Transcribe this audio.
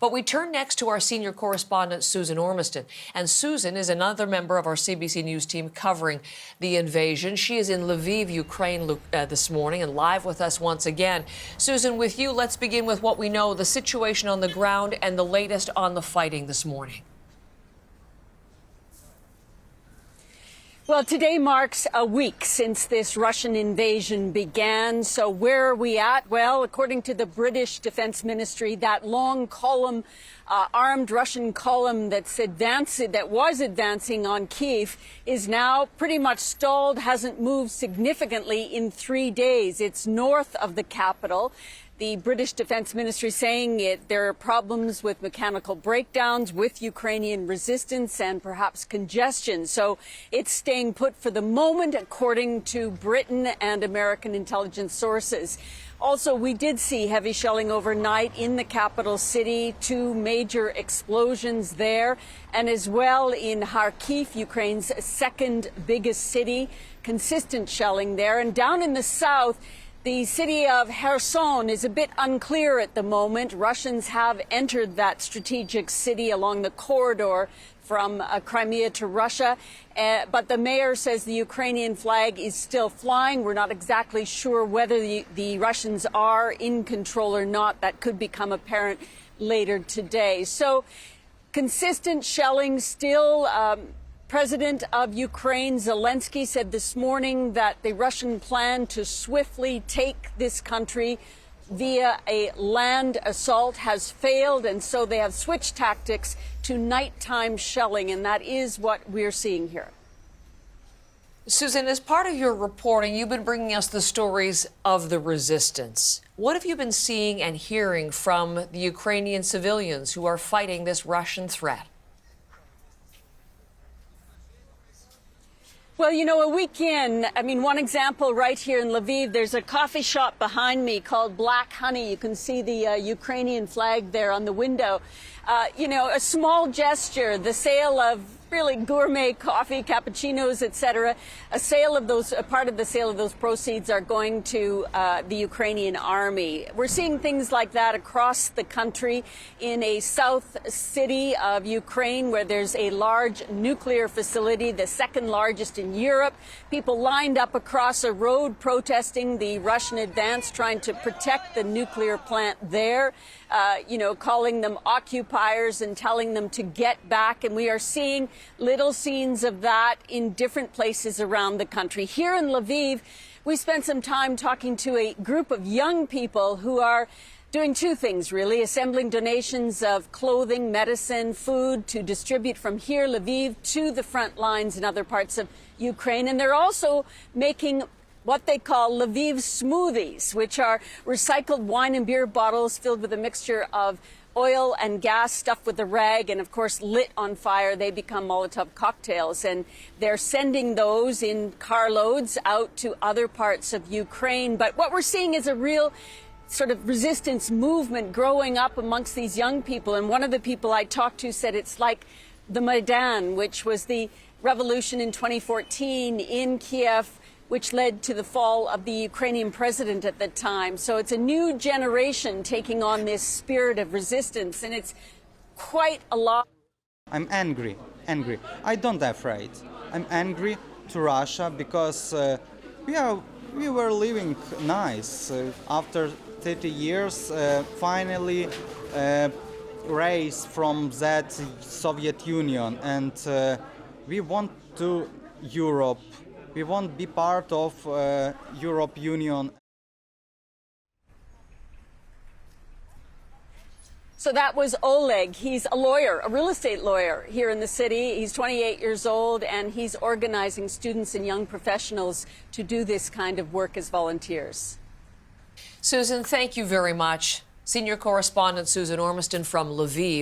But we turn next to our senior correspondent, Susan Ormiston. And Susan is another member of our CBC News team covering the invasion. She is in Lviv, Ukraine this morning and live with us once again. Susan, with you, let's begin with what we know, the situation on the ground and the latest on the fighting this morning. Well, today marks a week since this Russian invasion began. So where are we at? Well, according to the British Defense Ministry, that long column, armed Russian column that was advancing on Kyiv is now pretty much stalled, hasn't moved significantly in 3 days. It's north of the capital. The British Defense Ministry saying there are problems with mechanical breakdowns, with Ukrainian resistance and perhaps congestion. So it's staying put for the moment, according to Britain and American intelligence sources. Also, we did see heavy shelling overnight in the capital city, 2 major explosions there, and as well in Kharkiv, Ukraine's second biggest city, consistent shelling there. And down in the south, the city of Kherson is a bit unclear at the moment. Russians have entered that strategic city along the corridor from Crimea to Russia. But the mayor says the Ukrainian flag is still flying. We're not exactly sure whether the Russians are in control or not. That could become apparent later today. So consistent shelling still. President of Ukraine, Zelensky, said this morning that the Russian plan to swiftly take this country via a land assault has failed, and so they have switched tactics to nighttime shelling, and that is what we're seeing here. Susan, as part of your reporting, you've been bringing us the stories of the resistance. What have you been seeing and hearing from the Ukrainian civilians who are fighting this Russian threat? Well, you know, a week in, one example right here in Lviv, there's a coffee shop behind me called Black Honey. You can see the Ukrainian flag there on the window. A small gesture, the sale of really gourmet coffee, cappuccinos, etc. Part of the sale of those proceeds are going to the Ukrainian army. We're seeing things like that across the country in a south city of Ukraine where there's a large nuclear facility, the second largest in Europe. People lined up across a road protesting the Russian advance, trying to protect the nuclear plant there, calling them occupiers and telling them to get back. And we are seeing little scenes of that in different places around the country. Here in Lviv, we spent some time talking to a group of young people who are doing 2 things, really, assembling donations of clothing, medicine, food to distribute from here, Lviv, to the front lines in other parts of Ukraine. And they're also making what they call Lviv smoothies, which are recycled wine and beer bottles filled with a mixture of oil and gas stuffed with a rag and, of course, lit on fire. They become Molotov cocktails, and they're sending those in carloads out to other parts of Ukraine. But what we're seeing is a real sort of resistance movement growing up amongst these young people. And one of the people I talked to said it's like the Maidan, which was the revolution in 2014 in Kyiv, which led to the fall of the Ukrainian president at the time. So it's a new generation taking on this spirit of resistance, and it's quite a lot. I'm angry. I don't afraid. I'm angry to Russia because we were living nice. After 30 years, finally raised from that Soviet Union, and we want to Europe. We won't be part of Europe Union. So that was Oleg. He's a lawyer, a real estate lawyer here in the city. He's 28 years old, and he's organizing students and young professionals to do this kind of work as volunteers. Susan, thank you very much. Senior correspondent Susan Ormiston from Lviv.